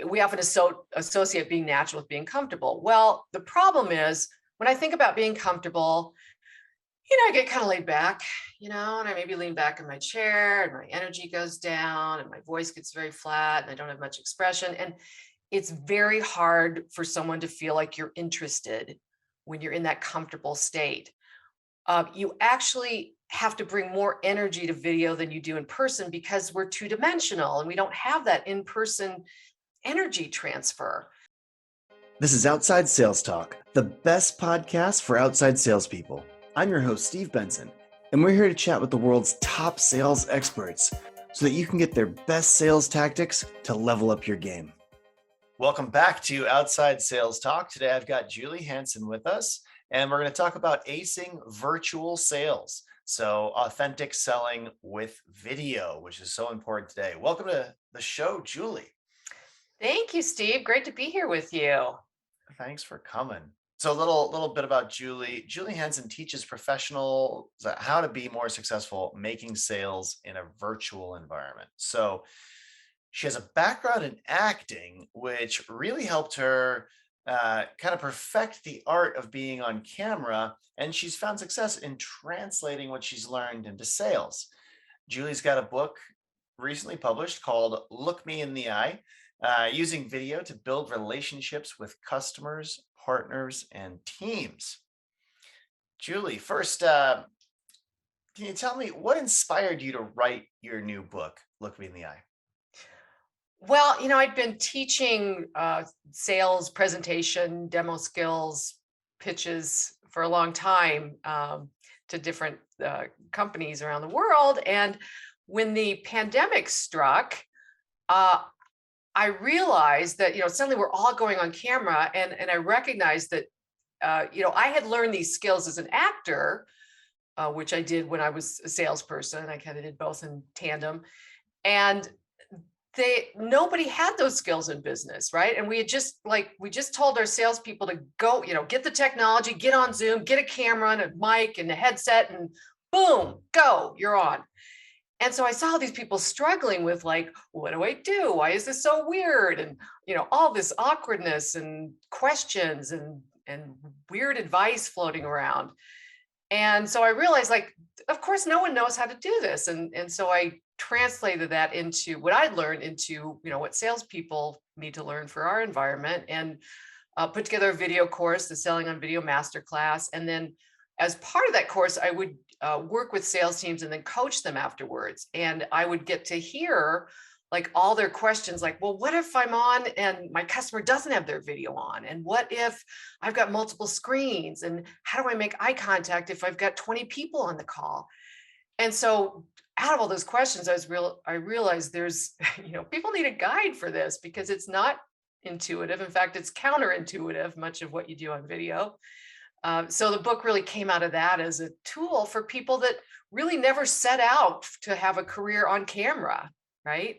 we often associate being natural with being comfortable. Well, the problem is when I think about being comfortable, I get kind of laid back, and I maybe lean back in my chair and my energy goes down and my voice gets very flat and I don't have much expression. And it's very hard for someone to feel like you're interested when you're in that comfortable state. You actually have to bring more energy to video than you do in person because we're two-dimensional and we don't have that in-person energy transfer. This is Outside Sales Talk, the best podcast for outside salespeople. I'm your host, Steve Benson, and we're here to chat with the world's top sales experts so that you can get their best sales tactics to level up your game. Welcome back to Outside Sales Talk. Today I've got Julie Hansen with us, and we're going to talk about acing virtual sales. So authentic selling with video, which is so important today. Welcome to the show, Julie. Thank you, Steve. Great to be here with you. Thanks for coming. So a little bit about Julie. Julie Hansen teaches professionals how to be more successful making sales in a virtual environment. So she has a background in acting, which really helped her kind of perfect the art of being on camera. And she's found success in translating what she's learned into sales. Julie's got a book recently published called Look Me in the Eye, using video to build relationships with customers, partners, and teams. Julie, first, can you tell me what inspired you to write your new book, Look Me in the Eye? Well, I'd been teaching sales, presentation, demo skills, pitches for a long time to different companies around the world. And when the pandemic struck, I realized that, suddenly we're all going on camera, and I recognized that, I had learned these skills as an actor, which I did when I was a salesperson. I kind of did both in tandem, and nobody had those skills in business, right? And we just told our salespeople to go, get the technology, get on Zoom, get a camera and a mic and a headset, and boom, go, you're on. And so I saw these people struggling with what do I do? Why is this so weird? And, all this awkwardness and questions and weird advice floating around. And so I realized, of course, no one knows how to do this. And so I translated that into what I'd learned into, what salespeople need to learn for our environment, and put together a video course, the Selling on Video Masterclass. And then as part of that course, I would work with sales teams and then coach them afterwards. And I would get to hear all their questions, well, what if I'm on and my customer doesn't have their video on? And what if I've got multiple screens? And how do I make eye contact if I've got 20 people on the call? And so out of all those questions, I realized there's, people need a guide for this because it's not intuitive. In fact, it's counterintuitive, much of what you do on video. So the book really came out of that as a tool for people that really never set out to have a career on camera, right?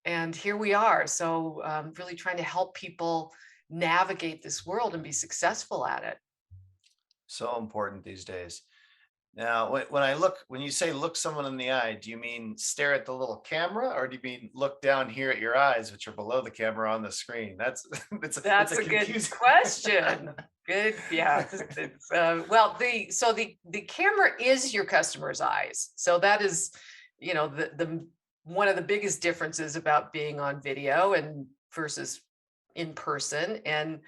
And here we are. So really trying to help people navigate this world and be successful at it. So important these days. Now, when you say look someone in the eye, do you mean stare at the little camera, or do you mean look down here at your eyes, which are below the camera on the screen? That's a good question. Good, yeah. Well, the camera is your customer's eyes, so that is, the one of the biggest differences about being on video and versus in person, and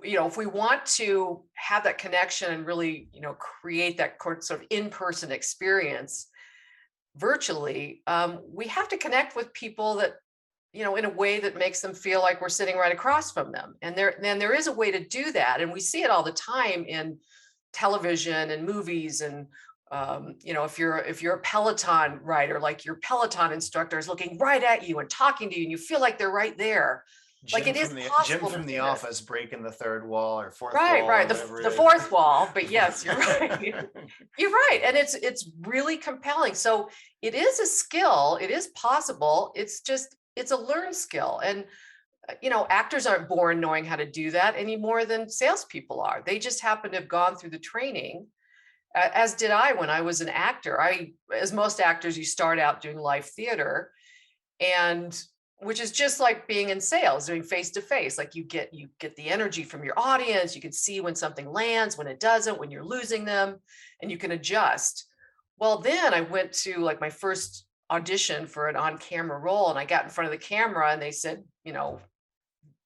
if we want to have that connection and really, create that sort of in-person experience virtually, we have to connect with people that, in a way that makes them feel like we're sitting right across from them. And there is a way to do that. And we see it all the time in television and movies. And, if you're a Peloton rider, your Peloton instructor is looking right at you and talking to you, and you feel like they're right there. It is possible. Jim from The Office breaking the third wall or fourth wall. Right, the fourth wall. But yes, you're right. You're right, and it's really compelling. So it is a skill. It is possible. It's a learned skill, and actors aren't born knowing how to do that any more than salespeople are. They just happen to have gone through the training, as did I when I was an actor. As most actors, you start out doing live theater, and which is just like being in sales, doing face to face. Like you get the energy from your audience. You can see when something lands, when it doesn't, when you're losing them, and you can adjust. Well, then I went to like my first audition for an on-camera role, and I got in front of the camera, and they said,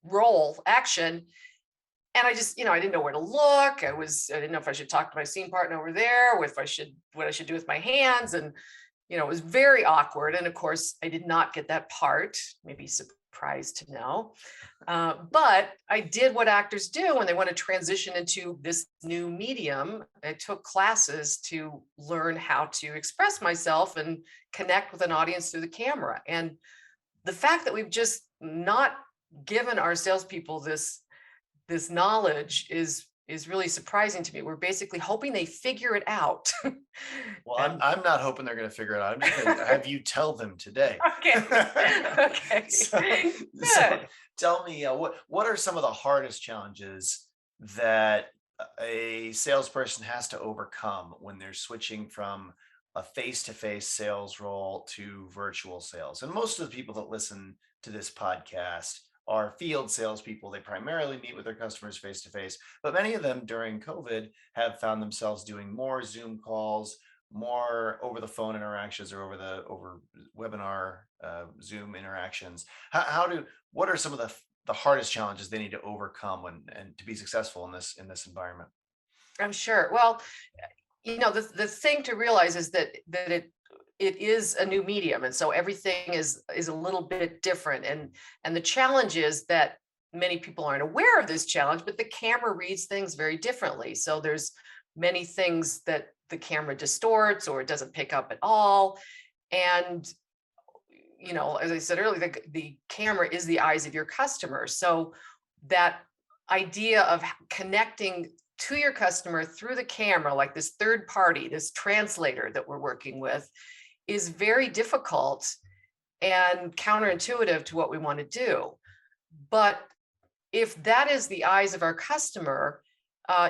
roll action. And I just, I didn't know where to look. I didn't know if I should talk to my scene partner over there, or if I should, what I should do with my hands. And it was very awkward. And of course, I did not get that part. Maybe surprised to know. But I did what actors do when they want to transition into this new medium. I took classes to learn how to express myself and connect with an audience through the camera. And the fact that we've just not given our salespeople this knowledge is really surprising to me. We're basically hoping they figure it out. Well, I'm And I'm not hoping they're going to figure it out. I'm just going to have you tell them today. okay. Okay. so, so Good. tell me, what are some of the hardest challenges that a salesperson has to overcome when they're switching from a face-to-face sales role to virtual sales? And most of the people that listen to this podcast are field salespeople. They primarily meet with their customers face to face, but many of them during COVID have found themselves doing more Zoom calls, more over the phone interactions, or over webinar Zoom interactions. What are some of the hardest challenges they need to overcome and to be successful in this environment? I'm sure. Well, the thing to realize is that it is a new medium, and so everything is a little bit different. And the challenge is that many people aren't aware of this challenge, but the camera reads things very differently. So there's many things that the camera distorts or it doesn't pick up at all. And as I said earlier, the camera is the eyes of your customer. So that idea of connecting to your customer through the camera, like this third party, this translator that we're working with, is very difficult and counterintuitive to what we want to do. But if that is the eyes of our customer,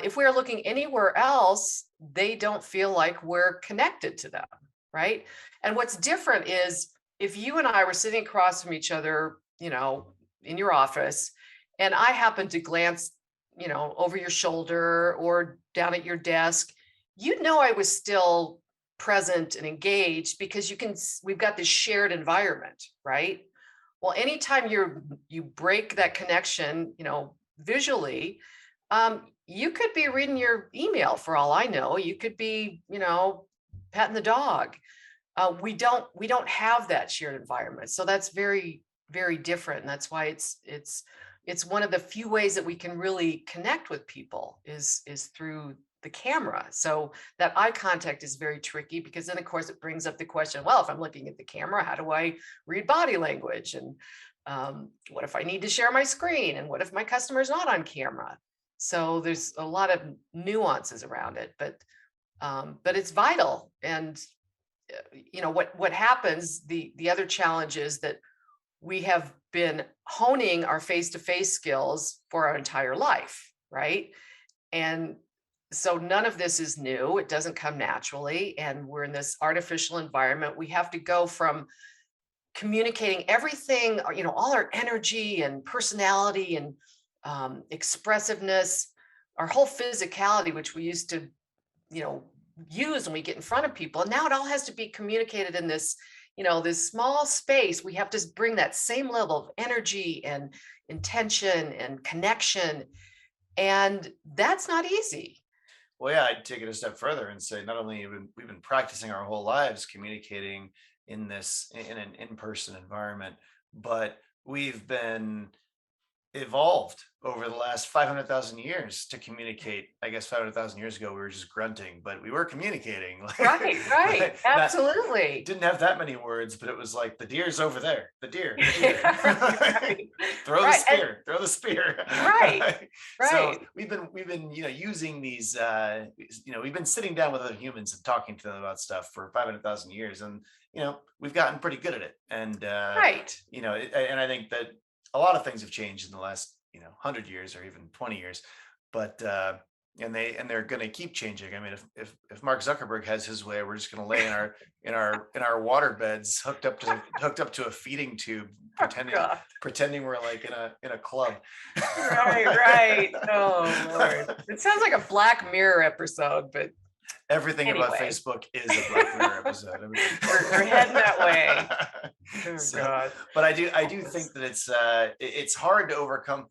if we're looking anywhere else, they don't feel like we're connected to them, right? And what's different is if you and I were sitting across from each other, in your office, and I happened to glance, over your shoulder or down at your desk, you'd know I was still present and engaged because we've got this shared environment, right? Well, anytime you break that connection, visually, you could be reading your email for all I know. You could be, petting the dog. We don't have that shared environment, so that's very, very different. And that's why it's one of the few ways that we can really connect with people is through the camera. So that eye contact is very tricky because then of course it brings up the question, well, if I'm looking at the camera, how do I read body language? And what if I need to share my screen? And what if my customer's not on camera? So there's a lot of nuances around it, but it's vital. And what happens, the other challenge is that we have been honing our face-to-face skills for our entire life, right? And so none of this is new. It doesn't come naturally. And we're in this artificial environment. We have to go from communicating everything, all our energy and personality and expressiveness, our whole physicality, which we used to, you know, use when we get in front of people. And now it all has to be communicated in this small space. We have to bring that same level of energy and intention and connection. And that's not easy. Well, yeah, I'd take it a step further and say not only have we've been practicing our whole lives communicating in an in-person environment, but we've been evolved over the last 500,000 years to communicate. I guess 500,000 years ago we were just grunting, but we were communicating. Right, right. Like, not Absolutely. didn't have that many words, but it was like the deer's over there. The deer. Right. Throw the Right. And spear. Throw the spear. right. So Right. we've been using these we've been sitting down with other humans and talking to them about stuff for 500,000 years, and we've gotten pretty good at it. And Right. and I think that a lot of things have changed in the last 100 years or even 20 years, but they're going to keep changing. I mean, if Mark Zuckerberg has his way, we're just going to lay in our water beds hooked up to a feeding tube, Oh God. pretending we're like in a club. Right, right. Oh Lord. It sounds like a Black Mirror episode, but Everything about anyway. Facebook is a Black Mirror episode. I We're heading that way. mean, Oh so, God. but I do Yes. think that it's hard to overcome.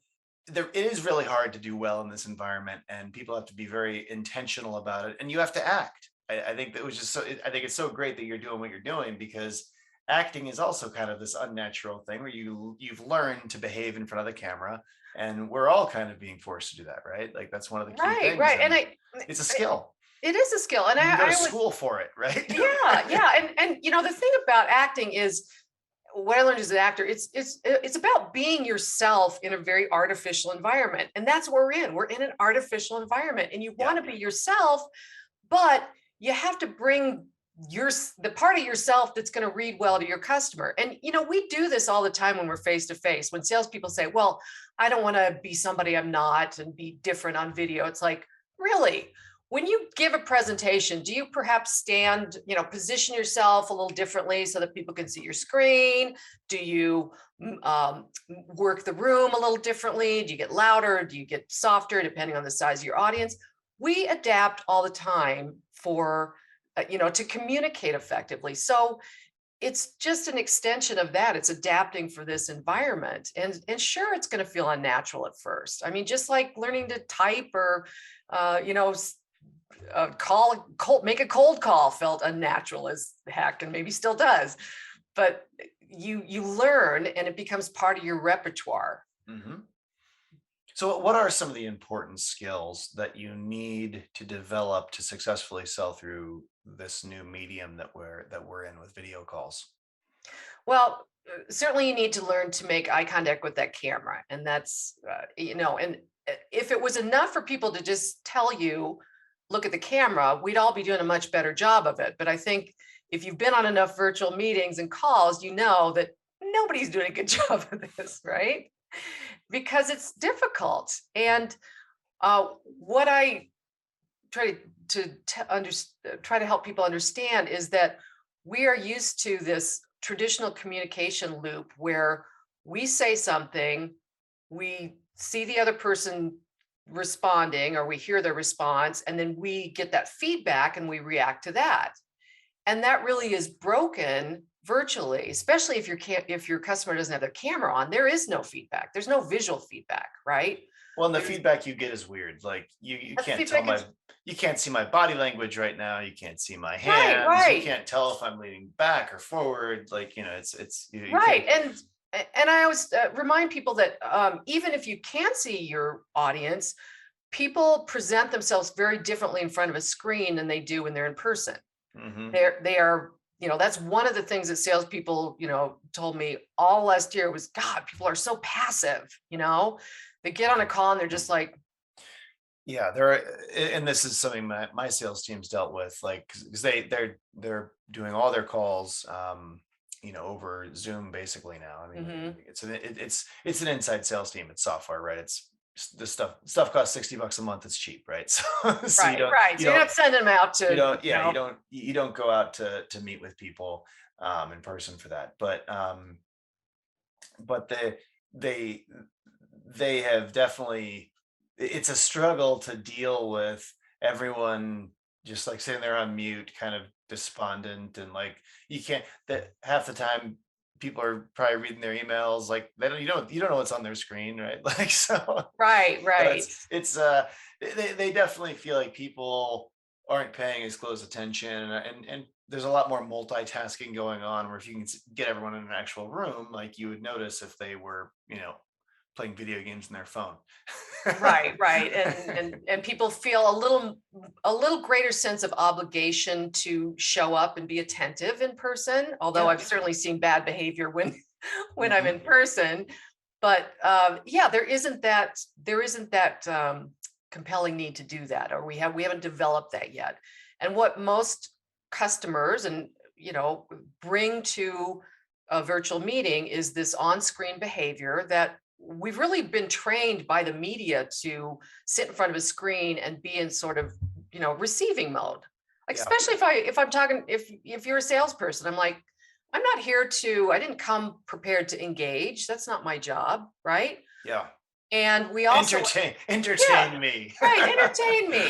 It is really hard to do well in this environment, and people have to be very intentional about it, and you have to act. I think that was just so. I think it's so great that you're doing what you're doing, because acting is also kind of this unnatural thing where you've learned to behave in front of the camera, and we're all kind of being forced to do that, right? Like that's one of the key Right, things, right. And and it's a skill. it is a skill. And You can go to I always, school for it, right? yeah, yeah. And the thing about acting is what I learned as an actor, it's about being yourself in a very artificial environment. And that's what we're in. We're in an artificial environment, and you Yeah. want to be yourself, but you have to bring the part of yourself that's going to read well to your customer. And we do this all the time when we're face to face. When salespeople say, "Well, I don't want to be somebody I'm not and be different on video," it's like, really? When you give a presentation, do you perhaps stand, position yourself a little differently so that people can see your screen? Do you work the room a little differently? Do you get louder? Do you get softer, depending on the size of your audience? We adapt all the time for to communicate effectively. So it's just an extension of that. It's adapting for this environment. And sure, it's going to feel unnatural at first. I mean, just like learning to type or make a cold call felt unnatural as heck, and maybe still does. But you learn, and it becomes part of your repertoire. Hmm. So, what are some of the important skills that you need to develop to successfully sell through this new medium that we're in with video calls? Well, certainly you need to learn to make eye contact with that camera. And that's, and if it was enough for people to just tell you, look at the camera, we'd all be doing a much better job of it. But I think if you've been on enough virtual meetings and calls, you know that nobody's doing a good job of this, right? Because it's difficult. And what I try try to help people understand is that we are used to this traditional communication loop where we say something, we see the other person responding, or we hear their response, and then we get that feedback and we react to that. And that really is broken virtually, especially if your customer doesn't have their camera on. There is no feedback. There's no visual feedback, right? Well, and the There's feedback you get is weird. Like you the can't tell feedback is you can't see my body language right now. You can't see my right, hands. You right. can't tell if I'm leaning back or forward. Like, it's you can't. Right. And I always remind people that even if you can't see your audience, people present themselves very differently in front of a screen than they do when they're in person. Hmm. They are, that's one of the things that salespeople, told me all last year was, God, people are so passive, they get on a call and they're just like, Yeah, and this is something my sales team's dealt with, like, because they're doing all their calls, over Zoom basically now. I mean, "Mhm, it's an inside sales team. It's software, right? This stuff costs $60 a month. It's cheap, right? So right, right. you So you're don't not sending them out you to, don't yeah you don't go out to meet with people in person for that, but they they have definitely, it's a struggle to deal with everyone just like sitting there on mute, kind of despondent, and like you can't, that half the time people are probably reading their emails, like you don't know what's on their screen, right? Like, so right, so right. they definitely feel like people aren't paying as close attention, and there's a lot more multitasking going on, where if you can get everyone in an actual room, like you would notice if they were, playing video games in their phone. Right, right. And people feel a little greater sense of obligation to show up and be attentive in person, although Yeah. I've certainly seen bad behavior when when I'm Hmm. in person. But yeah, there isn't that compelling need to do that, or we haven't developed that yet. And what most customers and bring to a virtual meeting is this on-screen behavior that we've really been trained by the media to sit in front of a screen and be in sort of, receiving mode. Like, Yeah. especially if I'm talking, if you're a salesperson, I'm like, I didn't come prepared to engage. That's not my job, right? Yeah. And we also, yeah, Entertain me. right, entertain me,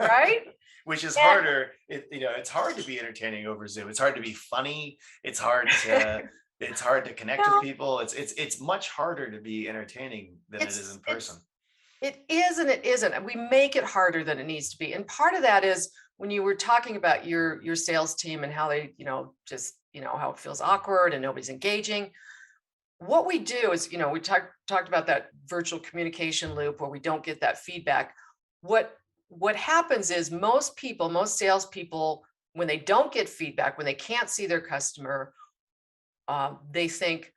right? Which is And harder. It's hard to be entertaining over Zoom. It's hard to be funny. It's hard to connect with well, people. It's much harder to be entertaining than it is in person. it is and it isn't. And we make it harder than it needs to be. And part of that is when you were talking about your sales team and how they, just, how it feels awkward and nobody's engaging. What we do is, we talked about that virtual communication loop where we don't get that feedback. What happens is most salespeople, when they don't get feedback, when they can't see their customer, they think,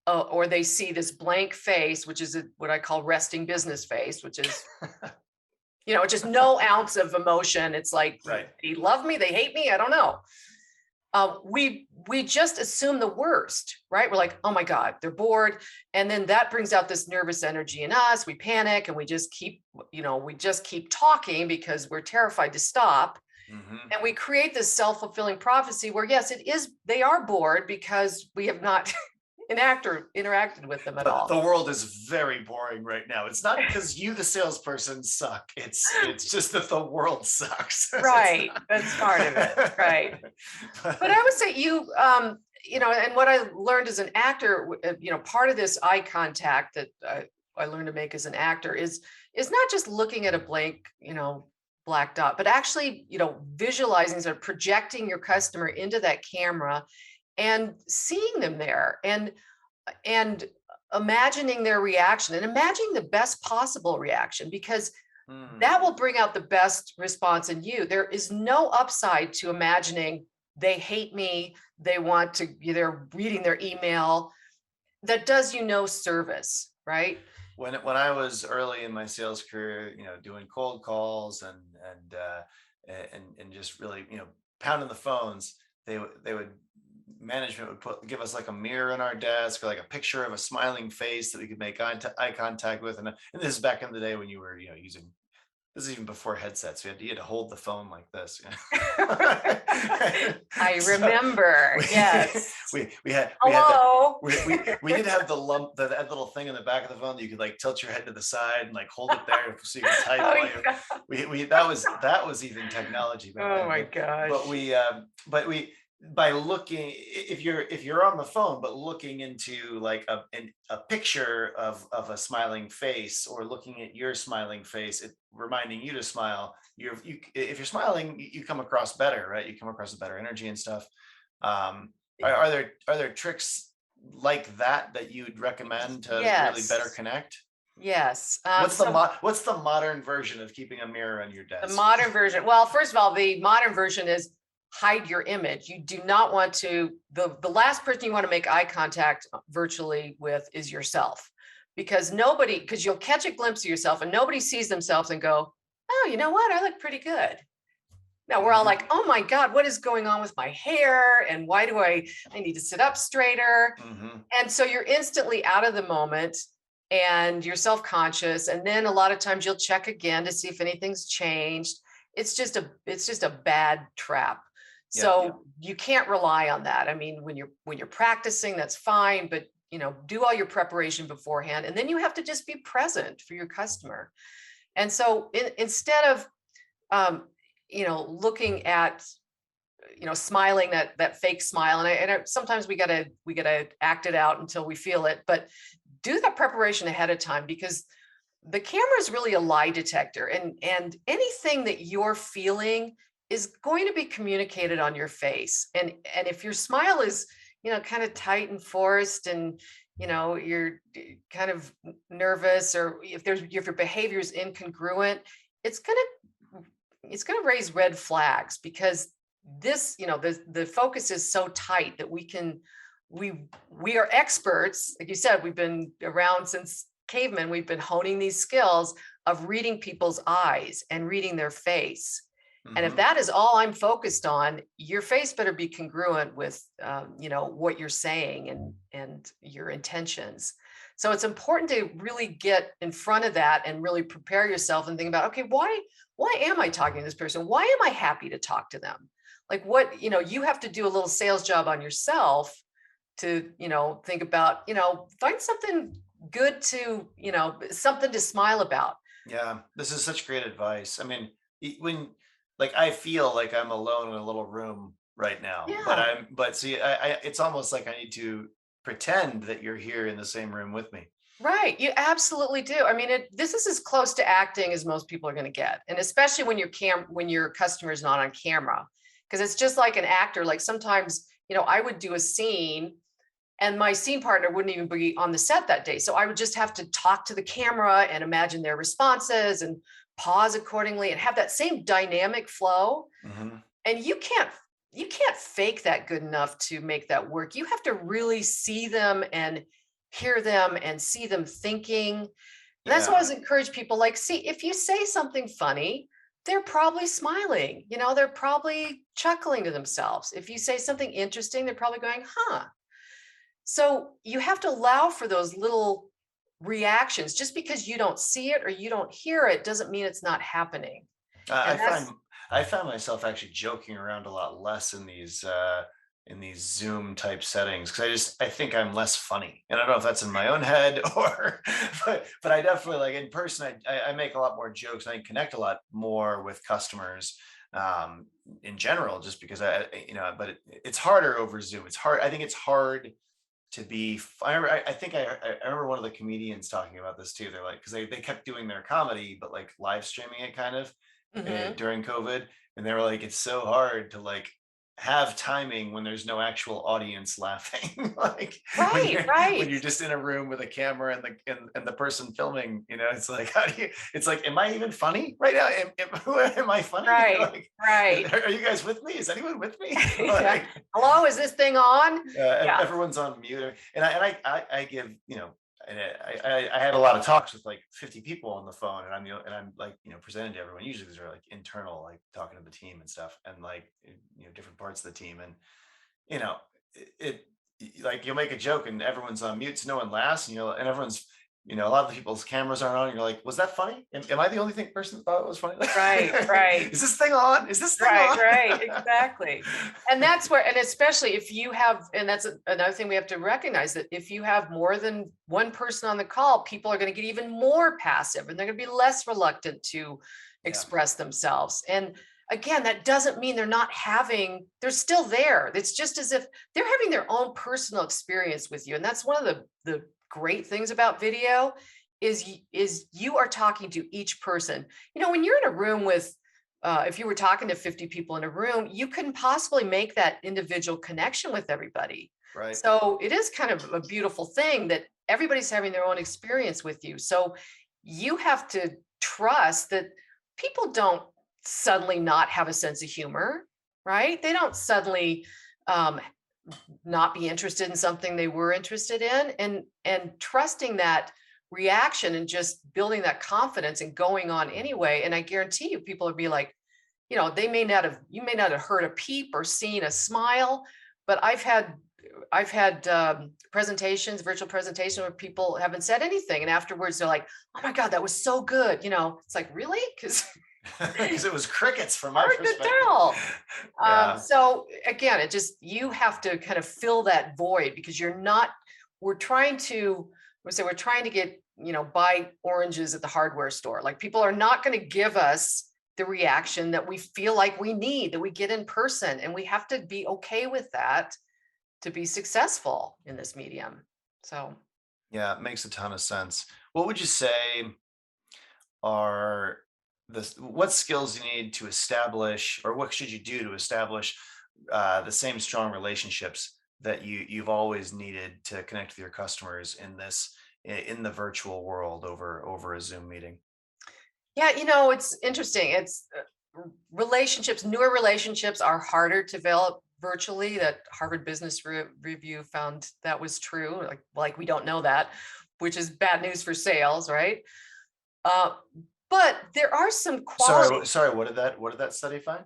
or they see this blank face, which is what I call resting business face, which is, just no ounce of emotion. It's like, Right. they love me, they hate me, I don't know. We just assume the worst, right? We're like, oh my God, they're bored. And then that brings out this nervous energy in us. We panic and we just keep talking because we're terrified to stop. Hmm. And we create this self-fulfilling prophecy where, yes, they are bored because we have not interacted with them at The all. world is very boring right now. It's not because you, the salesperson, suck. It's just that the world sucks. It's Right. not. That's part of it. Right. But I But would say and what I learned as an actor, part of this eye contact that I learned to make as an actor is not just looking at a blank, black dot, but actually, visualizing, sort of projecting your customer into that camera and seeing them there and imagining their reaction and imagining the best possible reaction, because that Hmm. will bring out the best response in you. There is no upside to imagining they hate me, they're reading their email. That does you no service, right? When I was early in my sales career, doing cold calls and just really, pounding the phones, they would management would give us like a mirror in our desk or like a picture of a smiling face that we could make eye contact with. And this is back in the day when you were, using, this is even before headsets. You had to hold the phone like this. I So remember, we yes. we had that. Hello. We did have the lump, that little thing in the back of the phone that you could like tilt your head to the side and like hold it there so you could type Oh, while you. yeah. We that was even technology back Oh then. my But gosh. we by looking, if you're on the phone but looking into like a picture of a smiling face, or looking at your smiling face, it reminding you to smile, if you're smiling, you come across better, right? You come across with better energy and stuff. Are there tricks like that you'd recommend to really better Yes. connect? Yes. What's the modern version of keeping a mirror on your The desk? modern version, well, first of all, the modern version is hide your image. You do not want to, the last person you want to make eye contact virtually with is yourself, because you'll catch a glimpse of yourself and nobody sees themselves and go, oh, you know what? I look pretty good. Now we're all Hmm. like, oh my God, what is going on with my hair? And why do I need to sit up straighter? Hmm. And so you're instantly out of the moment and you're self-conscious. And then a lot of times you'll check again to see if anything's changed. It's just a bad trap. Yeah. So you can't rely on that. I mean, when you're practicing, that's fine, but do all your preparation beforehand. And then you have to just be present for your customer. And so instead of looking at smiling, that fake smile, and sometimes we gotta act it out until we feel it, but do that preparation ahead of time, because the camera is really a lie detector, and anything that you're feeling is going to be communicated on your face. And if your smile is kind of tight and forced, and you're kind of nervous, or if your behavior is incongruent, it's going to raise red flags, because the focus is so tight that we are experts. Like you said, we've been around since cavemen. We've been honing these skills of reading people's eyes and reading their face. And if Hmm. that is all I'm focused on, your face better be congruent with, what you're saying and your intentions. So it's important to really get in front of that and really prepare yourself and think about, okay, why am I talking to this person? Why am I happy to talk to them? Like what, you have to do a little sales job on yourself to, think about, find something good to, something to smile about. Yeah, this is such great advice. I mean, when like I feel like I'm alone in a little room right now, but Yeah. see, it's almost like I need to pretend that you're here in the same room with me. Right, you absolutely do. I mean, this is as close to acting as most people are going to get, and especially when your customer is not on camera, because it's just like an actor. Like sometimes, I would do a scene, and my scene partner wouldn't even be on the set that day, so I would just have to talk to the camera and imagine their responses and pause accordingly and have that same dynamic flow. Hmm. And you can't fake that good enough to make that work. You have to really see them and hear them and see them thinking. And that's why I Yeah, always encourage people, like, see, if you say something funny, they're probably smiling, they're probably chuckling to themselves. If you say something interesting, they're probably going, huh. So you have to allow for those little reactions. Just because you don't see it or you don't hear it doesn't mean it's not happening. I And find that's I found myself actually joking around a lot less in these Zoom type settings because I think I'm less funny, and I don't know if that's in my own head or, but I definitely like in person. I make a lot more jokes. I connect a lot more with customers in general, just because but it's harder over Zoom. It's hard. I think it's hard to be. I think I remember one of the comedians talking about this too. They're like, because they kept doing their comedy, but like live streaming it kind of Mhm. during COVID, and they were like, it's so hard to like have timing when there's no actual audience laughing, like Right, when right. you're just in a room with a camera and the person filming. It's like how do you? It's like, am I even funny right now? Am I funny? Right, Like, right. are you guys with me? Is anyone with me? Yeah. Like, "Hello, is this thing on?" Yeah. everyone's on mute, and I give and I have a lot of talks with like 50 people on the phone, and I'm like presenting to everyone. Usually these are like internal, like talking to the team and stuff, and like different parts of the team, and you know like you'll make a joke and everyone's on mute, so no one laughs, and everyone's a lot of the people's cameras aren't on. And you're like, was that funny? Am I the only person that thought it was funny? Right, right. Is this thing on? Is this thing Right, on? right, exactly. And that's where, and especially if you have, and that's another thing we have to recognize, that if you have more than one person on the call, people are going to get even more passive and they're going to be less reluctant to Yeah. express themselves. And again, that doesn't mean they're still there. It's just as if they're having their own personal experience with you. And that's one of the great things about video is you are talking to each person. When you're in a room with if you were talking to 50 people in a room, you couldn't possibly make that individual connection with everybody. Right. So it is kind of a beautiful thing that everybody's having their own experience with you. So you have to trust that people don't suddenly not have a sense of humor, right? They don't suddenly um, not be interested in something they were interested in, and trusting that reaction and just building that confidence and going on anyway. And I guarantee you people will be like, you may not have heard a peep or seen a smile, but I've had virtual presentations where people haven't said anything, and afterwards they're like, oh my god, that was so good. It's like, really? Because Because it was crickets from my hard to perspective. tell. Yeah. So again, you have to kind of fill that void, because we're trying to, we're trying to get, buy oranges at the hardware store. Like, people are not going to give us the reaction that we feel like we need, that we get in person. And we have to be okay with that to be successful in this medium. So, Yeah, it makes a ton of sense. What would you say are what skills you need to establish, or what should you do to establish the same strong relationships that you've always needed to connect with your customers in the virtual world over a Zoom meeting? yeah, it's interesting. Newer relationships are harder to develop virtually. That Harvard Business Review found that was true. Like we don't know that, which is bad news for sales, right? Uh, But there are some Sorry, qualities. what did that study find?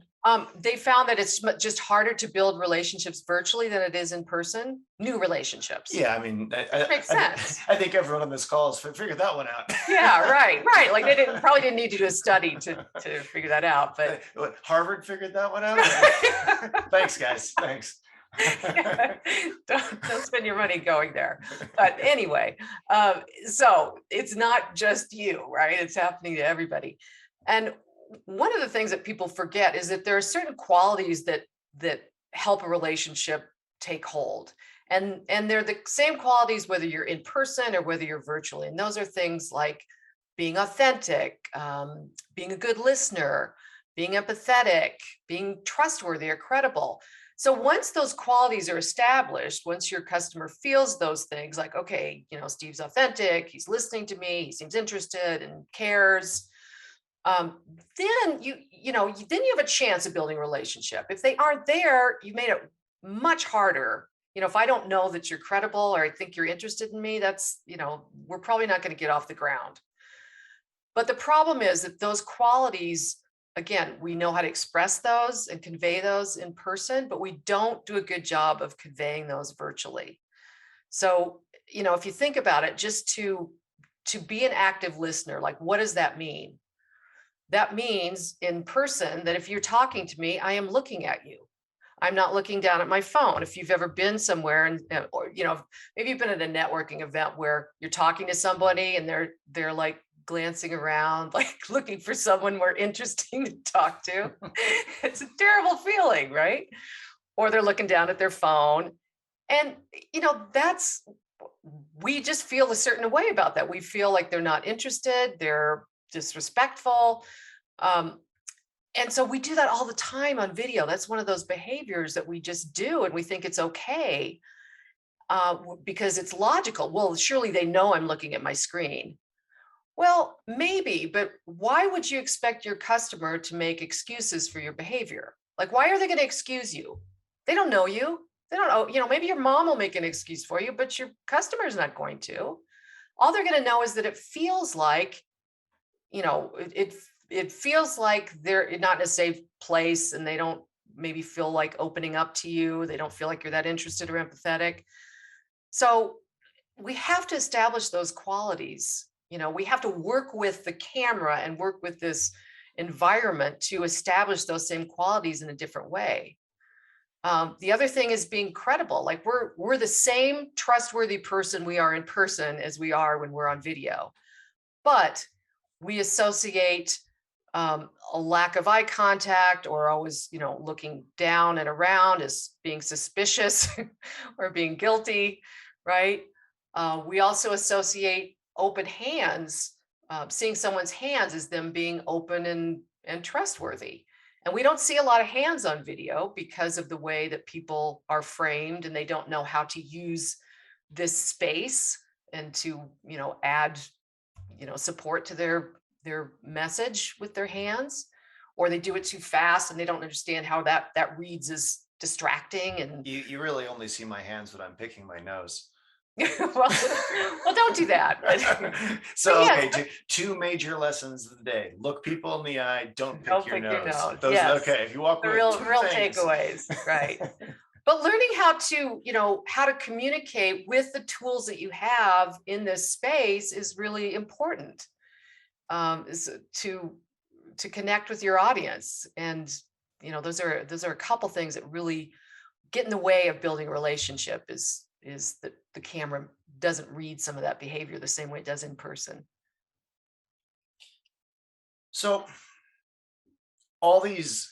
They found that it's just harder to build relationships virtually than it is in person, new relationships, Yeah, I mean, which makes sense. I think everyone on this call has figured that one out. Yeah, right, right. Like they didn't probably didn't need to do a study to figure that out, but What, Harvard figured that one out? Thanks, guys. Thanks. yeah, don't spend your money going there. But anyway, so it's not just you, right? It's happening to everybody. And one of the things that people forget is that there are certain qualities that help a relationship take hold. And they're the same qualities whether you're in person or whether you're virtually. And those are things like being authentic, being a good listener, being empathetic, being trustworthy or credible. So once those qualities are established, once your customer feels those things like, okay, Steve's authentic, he's listening to me, he seems interested and cares, um, then then you have a chance of building a relationship. If they aren't there, you made it much harder. If I don't know that you're credible or I think you're interested in me, that's, we're probably not going to get off the ground. But the problem is that those qualities, again, we know how to express those and convey those in person, but we don't do a good job of conveying those virtually. So, if you think about it, just to be an active listener, like what does that mean? That means in person that if you're talking to me, I am looking at you. I'm not looking down at my phone. If you've ever been somewhere and or maybe you've been at a networking event where you're talking to somebody and they're like glancing around, like looking for someone more interesting to talk to. It's a terrible feeling, right? Or they're looking down at their phone. And that's we just feel a certain way about that. We feel like they're not interested, they're disrespectful. Um, and so we do that all the time on video. That's one of those behaviors that we just do, and we think it's okay because it's logical. Well, surely they know I'm looking at my screen. Well, maybe, but why would you expect your customer to make excuses for your behavior? Like, why are they going to excuse you? They don't know you. They don't know, maybe your mom will make an excuse for you, but your customer's not going to. All they're going to know is that it feels like, it feels like they're not in a safe place and they don't maybe feel like opening up to you. They don't feel like you're that interested or empathetic. So we have to establish those qualities. We have to work with the camera and work with this environment to establish those same qualities in a different way. The other thing is being credible. Like we're the same trustworthy person we are in person as we are when we're on video, but we associate a lack of eye contact or always, looking down and around as being suspicious or being guilty, right? We also associate open hands, seeing someone's hands as them being open and trustworthy. And we don't see a lot of hands on video because of the way that people are framed and they don't know how to use this space and to, add, support to their message with their hands, or they do it too fast and they don't understand how that reads as distracting and You really only see my hands when I'm picking my nose. well, don't do that. But So, yes, okay, two major lessons of the day. Look people in the eye, don't pick don't your pick your nose. nose. Those, Yes, okay, if you walk the away with real two real things. takeaways, right? But learning how to communicate with the tools that you have in this space is really important. Is to connect with your audience, and those are a couple things that really get in the way of building a relationship. Is that the camera doesn't read some of that behavior the same way it does in person. So all these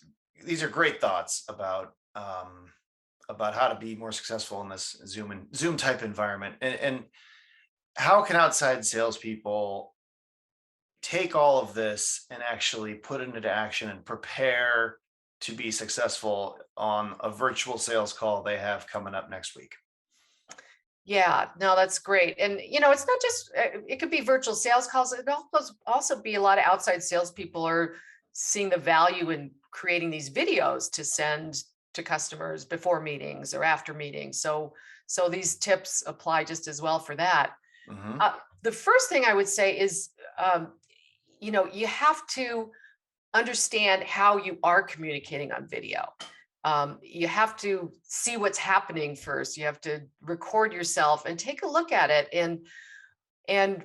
are great thoughts about how to be more successful in this Zoom type environment. And how can outside salespeople take all of this and actually put it into action and prepare to be successful on a virtual sales call they have coming up next week? Yeah, no, that's great. And it's not just it could be virtual sales calls. It could also be a lot of outside salespeople are seeing the value in creating these videos to send to customers before meetings or after meetings. So these tips apply just as well for that. Hmm. Uh, the first thing I would say is, you have to understand how you are communicating on video. You have to see what's happening first. You have to record yourself and take a look at it, and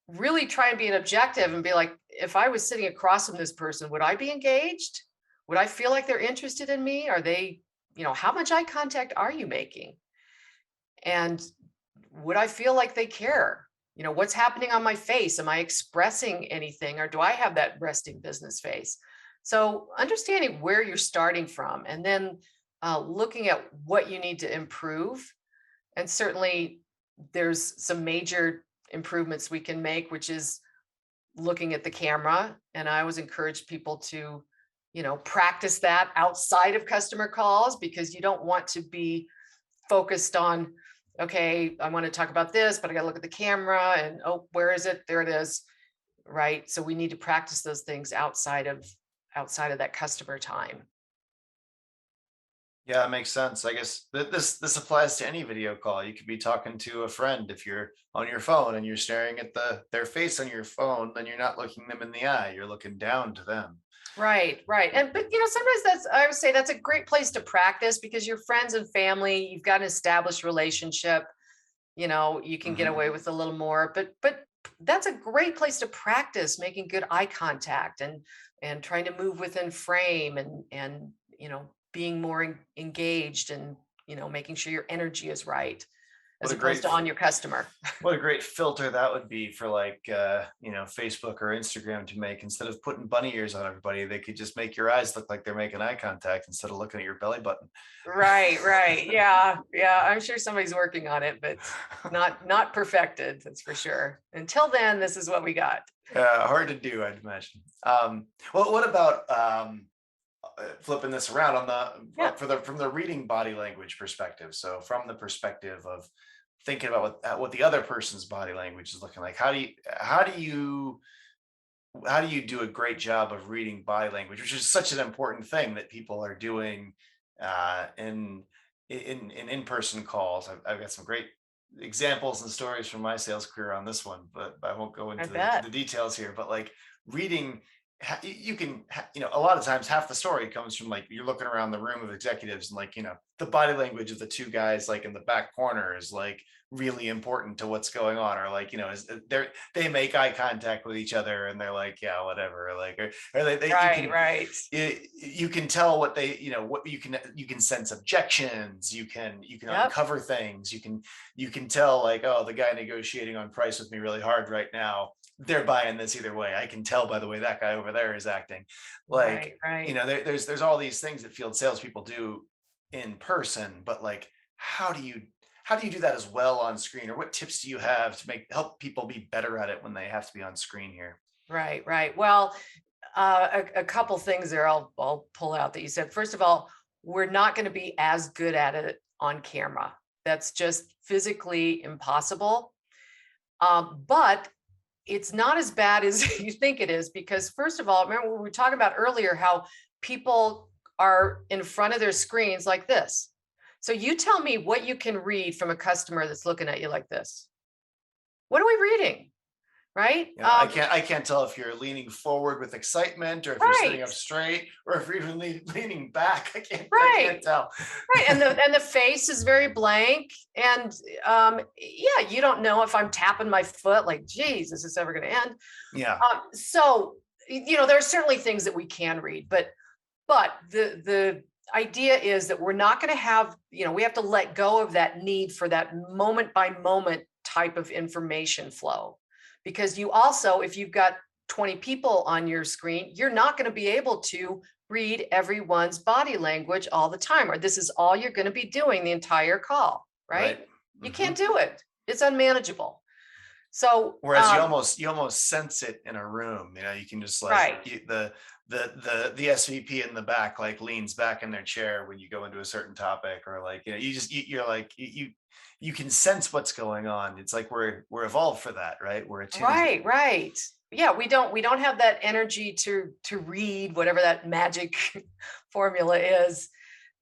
really try and be an objective and be like, if I was sitting across from this person, would I be engaged? Would I feel like they're interested in me? Are they, how much eye contact are you making? And would I feel like they care? What's happening on my face? Am I expressing anything, or do I have that resting business face? So understanding where you're starting from, and then looking at what you need to improve. And certainly there's some major improvements we can make, which is looking at the camera. And I always encourage people to, practice that outside of customer calls, because you don't want to be focused on, okay, I want to talk about this, but I got to look at the camera and, oh, where is it? There it is. Right. So we need to practice those things outside of that customer time. Yeah, it makes sense. I guess this applies to any video call. You could be talking to a friend if you're on your phone and you're staring at their face on your phone, then you're not looking them in the eye. You're looking down to them. Right, right. And but sometimes I would say that's a great place to practice, because your friends and family, you've got an established relationship, you can get Hmm. away with a little more, but that's a great place to practice making good eye contact, and trying to move within frame, and being more engaged, and making sure your energy is right, What as a opposed great to on your customer. what a great filter that would be for like Facebook or Instagram to make. Instead of putting bunny ears on everybody, they could just make your eyes look like they're making eye contact instead of looking at your belly button. Right, right. Yeah, yeah. I'm sure somebody's working on it, but not perfected, that's for sure. Until then, this is what we got. Hard to do, I'd imagine. Well, what about flipping this around on the Yeah. for the from the reading body language perspective? So from the perspective of thinking about what the other person's body language is looking like, how do you do a great job of reading body language, which is such an important thing that people are doing in in-person calls. I've got some great examples and stories from my sales career on this one, but I won't go I into the bet. details here. But like reading, you can, a lot of times half the story comes from like you're looking around the room of executives and like, the body language of the two guys like in the back corner is like really important to what's going on, or like, they make eye contact with each other and they're like, yeah, whatever, like, or you Right, can, right. you can tell what they, what you can sense objections, you can Yep. uncover things, you can tell like, oh, the guy negotiating on price with me really hard right now, they're buying this either way. I can tell by the way that guy over there is acting. Like, Right, right. there's all these things that field salespeople do in person, but like, how do you do that as well on screen, or what tips do you have to help people be better at it when they have to be on screen here? Right, right. Well, a couple things there I'll pull out that you said. First of all, we're not going to be as good at it on camera. That's just physically impossible. But it's not as bad as you think it is, because first of all, remember we were talking about earlier how people are in front of their screens like this. So you tell me what you can read from a customer that's looking at you like this. What are we reading? Right? I can't tell if you're leaning forward with excitement or if you're sitting Right, up straight or if you're even leaning back. I can't right. tell. Right, and the face is very blank, and yeah, you don't know if I'm tapping my foot like, geez, is this ever going to end? Yeah, So there are certainly things that we can read, but the idea is that we're not going to have, we have to let go of that need for that moment by moment type of information flow, because you also, if you've got 20 people on your screen, you're not going to be able to read everyone's body language all the time, or this is all you're going to be doing the entire call, right? right. You Hmm. can't do it. It's unmanageable. So Whereas you almost sense it in a room. You can just like right. the SVP in the back like leans back in their chair when you go into a certain topic, or like, you're like you can sense what's going on. It's like we're evolved for that, right? We're attuned. Right, right. Yeah, we don't have that energy to read whatever that magic formula is,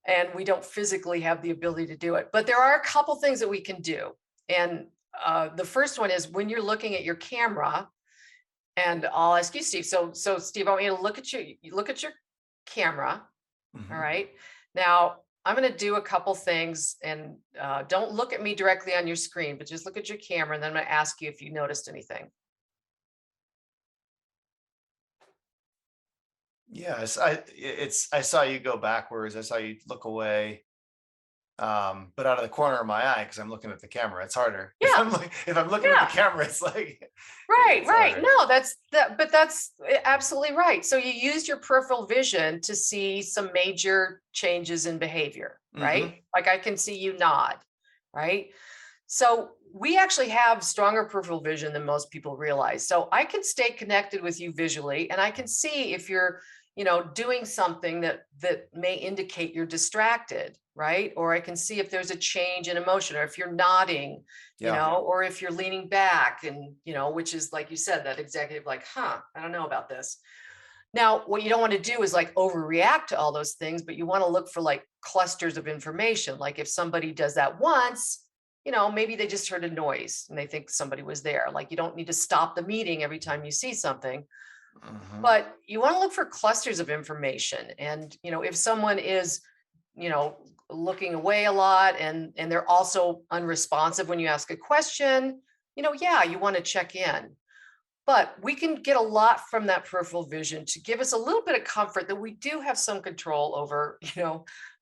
and we don't physically have the ability to do it. But there are a couple things that we can do. And the first one is when you're looking at your camera, And I'll ask you, Steve. So Steve, I want you to look at your camera. All Mhm. right. Now I'm going to do a couple things, and don't look at me directly on your screen, but just look at your camera, and then I'm going to ask you if you noticed anything. Yeah, I saw you go backwards. I saw you look away. But out of the corner of my eye, because I'm looking at the camera, it's harder. If Yeah. if I'm looking at the Yeah. camera, it's like Right, it's right. harder. No, that's that, but that's absolutely right. So you used your peripheral vision to see some major changes in behavior, right? Hmm. Like I can see you nod, right? So we actually have stronger peripheral vision than most people realize. So I can stay connected with you visually, and I can see if you're, doing something that may indicate you're distracted, right? Or I can see if there's a change in emotion, or if you're nodding, Yeah. or if you're leaning back, and which is like you said, that executive like, huh, I don't know about this. Now, what you don't want to do is like overreact to all those things, but you want to look for like clusters of information. Like if somebody does that once, maybe they just heard a noise and they think somebody was there. Like you don't need to stop the meeting every time you see something, Hmm. but you want to look for clusters of information. And, if someone is, you know, looking away a lot, and they're also unresponsive when you ask a question, yeah, you want to check in. But we can get a lot from that peripheral vision to give us a little bit of comfort that we do have some control over,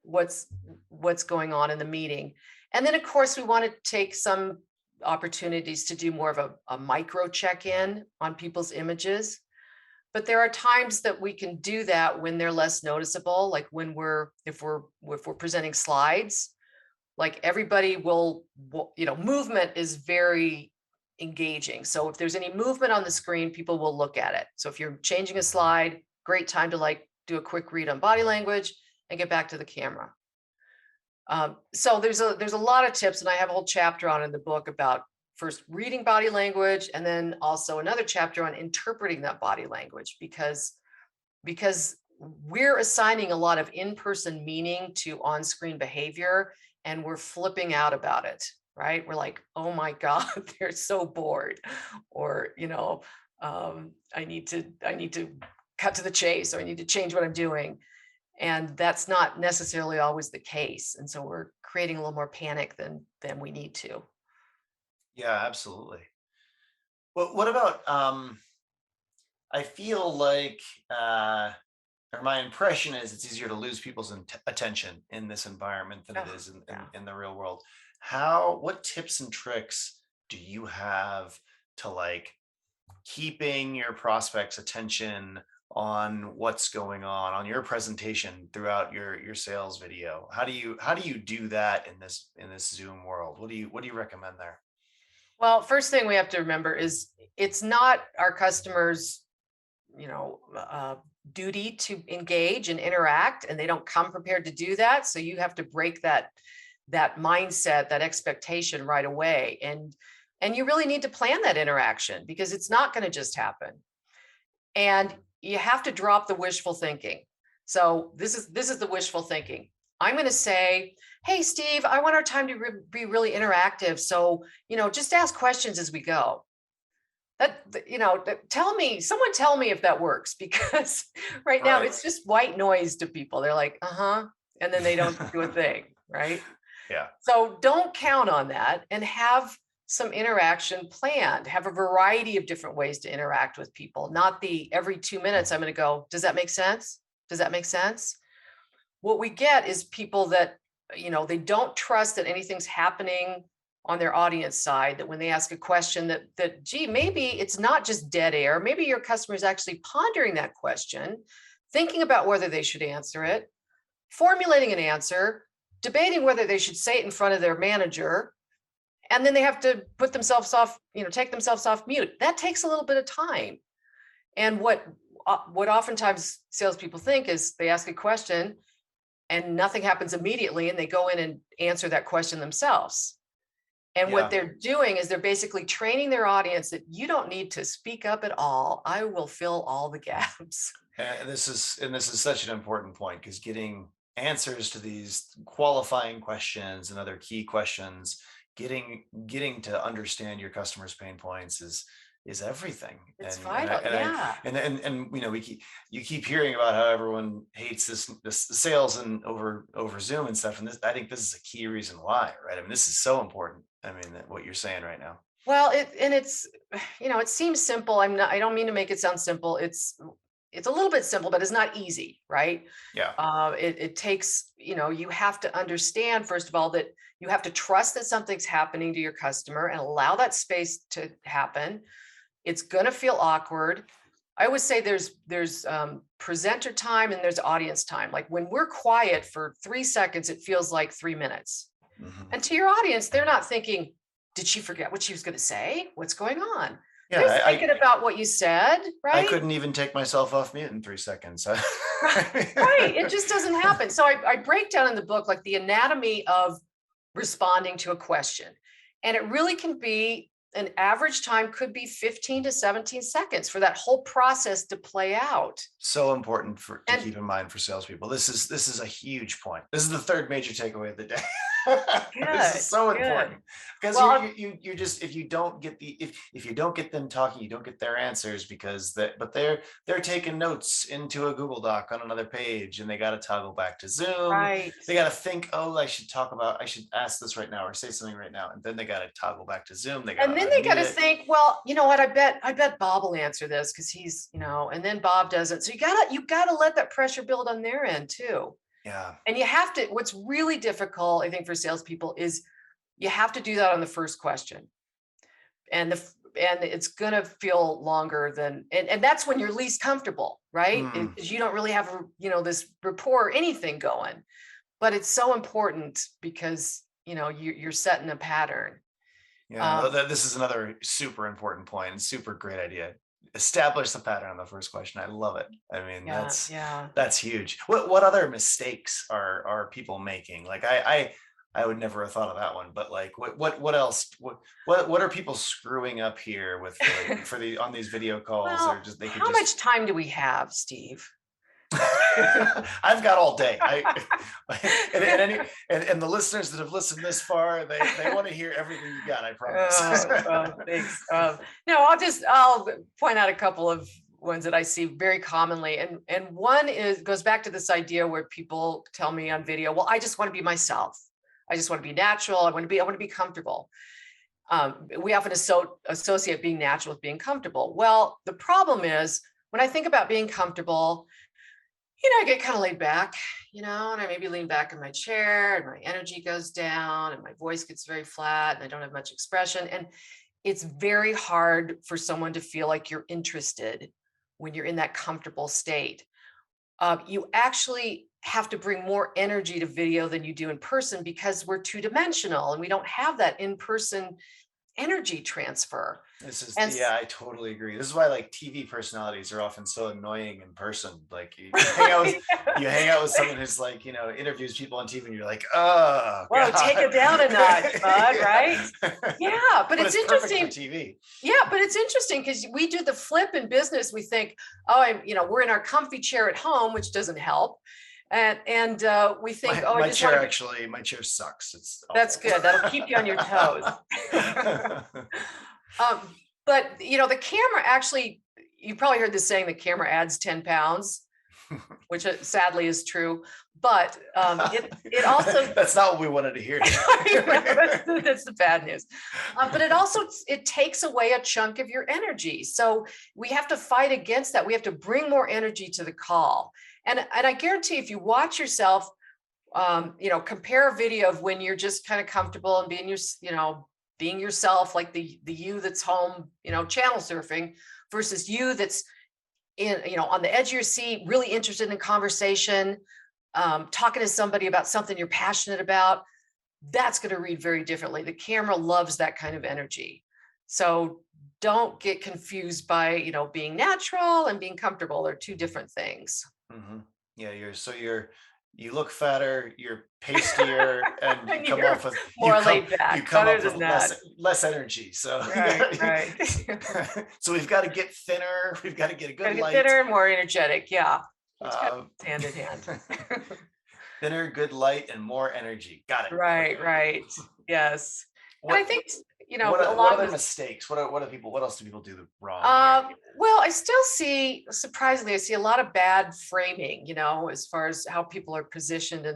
what's what's going on in the meeting. And then of course we want to take some opportunities to do more of a micro check-in on people's images. But there are times that we can do that when they're less noticeable, like when if we're presenting slides, like everybody movement is very engaging. So if there's any movement on the screen, people will look at it. So if you're changing a slide, great time to like do a quick read on body language and get back to the camera. So there's a lot of tips, and I have a whole chapter on in the book about first reading body language, and then also another chapter on interpreting that body language, because we're assigning a lot of in-person meaning to on-screen behavior, and we're flipping out about it, right? We're like, oh my god, they're so bored, or I need to cut to the chase, or I need to change what I'm doing. And that's not necessarily always the case, and so we're creating a little more panic than we need to. Yeah, absolutely. What about I feel like or my impression is it's easier to lose people's attention in this environment than it Oh, is yeah. in the real world. What tips and tricks do you have to like keeping your prospects' attention on what's going on your presentation throughout your sales video? How do you do that in this Zoom world? What do you recommend there? Well, first thing we have to remember is it's not our customers, you know, uh, duty to engage and interact, and they don't come prepared to do that. So you have to break that mindset, that expectation right away, and you really need to plan that interaction, because it's not going to just happen. And you have to drop the wishful thinking. So this is the wishful thinking. I'm going to say, hey Steve, I want our time to be really interactive, so just ask questions as we go. Tell me, someone tell me if that works, because right now Right. it's just white noise to people. They're like, uh-huh, and then they don't do a thing, right? Yeah. So don't count on that, and have some interaction planned. Have a variety of different ways to interact with people, not the every 2 minutes I'm going to go, does that make sense? Does that make sense? What we get is people that, they don't trust that anything's happening on their audience side, that when they ask a question, that gee, maybe it's not just dead air. Maybe your customer is actually pondering that question, thinking about whether they should answer it, formulating an answer, debating whether they should say it in front of their manager, and then they have to put themselves off, take themselves off mute. That takes a little bit of time. And what oftentimes salespeople think is they ask a question and nothing happens immediately, and they go in and answer that question themselves. And what Yeah. they're doing is they're basically training their audience that you don't need to speak up at all. I will fill all the gaps. And this is such an important point because getting answers to these qualifying questions and other key questions, getting to understand your customers' pain points is everything. It's And I vital. and I Yeah, and you keep hearing about how everyone hates this sales and over Zoom and stuff. And this, I think this is a key reason why, right? I mean, this is so important. I mean, what you're saying right now. well, it's it seems simple. I don't mean to make it sound simple. It's a little bit simple, but it's not easy, right? Yeah. It takes, you have to understand, first of all, that you have to trust that something's happening to your customer and allow that space to happen. It's going to feel awkward. I always say there's presenter time and there's audience time. Like when we're quiet for 3 seconds, it feels like 3 minutes. Mhm. And to your audience, they're not thinking, did she forget what she was going to say? What's going on? Yeah, They're thinking about what you said, I right? couldn't even take myself off mute in 3 seconds. Right. It just doesn't happen. So I break down in the book like the anatomy of responding to a question. And it really can be an average time could be 15 to 17 seconds for that whole process to play out. So important to And keep in mind for salespeople. This is a huge point. This is the third major takeaway of the day. This is good, so good. important because Well, you just, if you don't get if you don't get them talking, you don't get their answers, because they're taking notes into a Google Doc on another page, and they got to toggle back to Zoom. right. They got to think, oh, I should ask this right now or say something right now, and then they got to toggle back to Zoom. They got And to then they got unmute to it. think, well, you know what? I bet Bob will answer this because and then Bob doesn't. So you gotta let that pressure build on their end too. Yeah. And you have to, what's really difficult, I think, for salespeople is you have to do that on the first question. And it's gonna feel longer than, and that's when you're least comfortable, right? Mm. Because you don't really have this rapport or anything going. But it's so important because you're setting a pattern. Yeah, Um, this is another super important point and super great idea. Establish the pattern on the first question. I love it. I mean, yeah, yeah. that's huge. What other mistakes are people making? Like I would never have thought of that one, but like what else? What are people screwing up here with for the on these video calls? Or Well, just they could how just much time do we have, Steve? I've got all day. And the listeners that have listened this far, they want to hear everything you got. I promise. Well, thanks. No, I'll point out a couple of ones that I see very commonly, and one goes back to this idea where people tell me on video, well, I just want to be myself. I just want to be natural. I want to be comfortable. We often associate being natural with being comfortable. Well, the problem is when I think about being comfortable, I get kind of laid back, and I maybe lean back in my chair and my energy goes down and my voice gets very flat and I don't have much expression. And it's very hard for someone to feel like you're interested when you're in that comfortable state. You actually have to bring more energy to video than you do in person because we're two-dimensional and we don't have that in-person energy transfer. And Yeah, I totally agree. This is why like TV personalities are often so annoying in person. Like you hang out with someone who's like, interviews people on TV, and you're like, oh whoa, take God. it down a notch, bud, right? Yeah. Yeah, but But it's it's perfect for interesting. TV. Yeah, but it's interesting because we do the flip in business. We think, oh, we're in our comfy chair at home, which doesn't help. And we think, My oh, I my just want chair to be, actually, my chair sucks. It's that's awful. good. That'll keep you on your toes. um, but the camera actually, you probably heard this saying, the camera adds 10 pounds, which sadly is true. But it also That's not what we wanted to hear. that's the bad news. But it takes away a chunk of your energy. So we have to fight against that. We have to bring more energy to the call. And I guarantee if you watch yourself, compare a video of when you're just kind of comfortable and being yourself, like the you that's home, channel surfing, versus you that's on the edge of your seat, really interested in conversation, talking to somebody about something you're passionate about. That's going to read very differently. The camera loves that kind of energy. So don't get confused by, being natural and being comfortable. They're two different things. Hmm. Yeah, you look fatter, you're pastier, and you And come you're off with more laid you back. come Other up with than that, less energy. So right, right. so we've got to get thinner. We've got to get a good Gotta get light. thinner and more energetic. Yeah. It's kind Uh, of hand in hand. thinner, good light, and more energy. Got it. Right, Okay. right. Yes. And I What? think, a what lot of other this. mistakes? What else do people do wrong here? Well, I still see, surprisingly, I see a lot of bad framing, as far as how people are positioned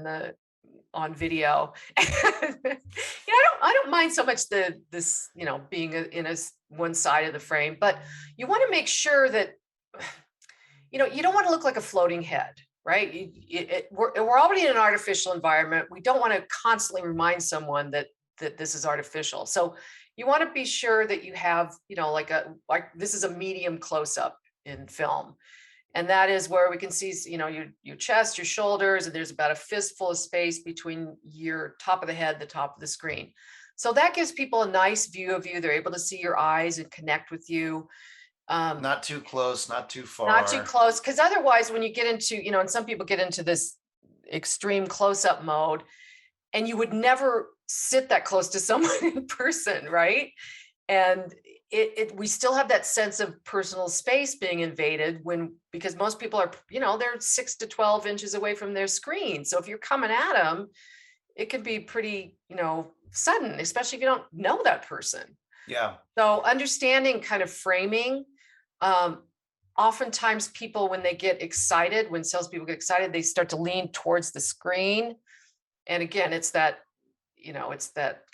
on video. I don't mind so much being in one side of the frame, but you want to make sure that you don't want to look like a floating head, right? We're already in an artificial environment. We don't want to constantly remind someone that this is artificial. So you want to be sure that you have, like this is a medium close up in film. And that is where we can see, your chest, your shoulders, and there's about a fistful of space between your top of the head, the top of the screen. So that gives people a nice view of you. They're able to see your eyes and connect with you. Not too close, not too Not too far. close, because otherwise, when you get into, and some people get into this extreme close-up mode, and you would never sit that close to someone in person, right? And we still have that sense of personal space being invaded because most people are, they're 6 to 12 inches away from their screen. So if you're coming at them, it can be pretty, sudden, especially if you don't know that person. Yeah. So understanding kind of framing, um, oftentimes people, when they get excited, when salespeople get excited, they start to lean towards the screen. And again, it's that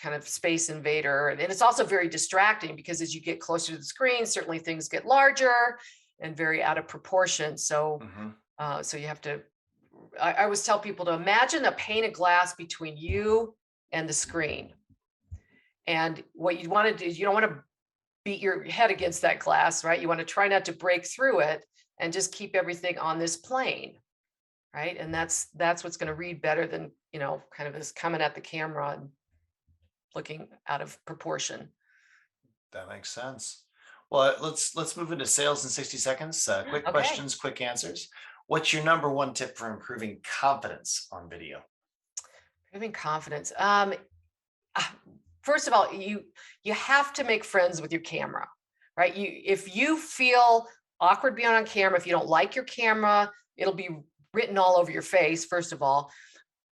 kind of space invader. And it's also very distracting because as you get closer to the screen, certainly things get larger and very out of proportion. So, Mhm. so you have to, I always tell people to imagine a pane of glass between you and the screen. And what you want to do is you don't want to beat your head against that glass, right? You want to try not to break through it and just keep everything on this plane, right? And that's what's going to read better than, kind of this coming at the camera and looking out of proportion. That makes sense. Well, let's move into sales in 60 seconds. Quick Okay. questions, quick answers. What's your number one tip for improving confidence on video? Having confidence. Ah, First of all, you have to make friends with your camera, right? If you feel awkward being on camera, if you don't like your camera, it'll be written all over your face, first of all.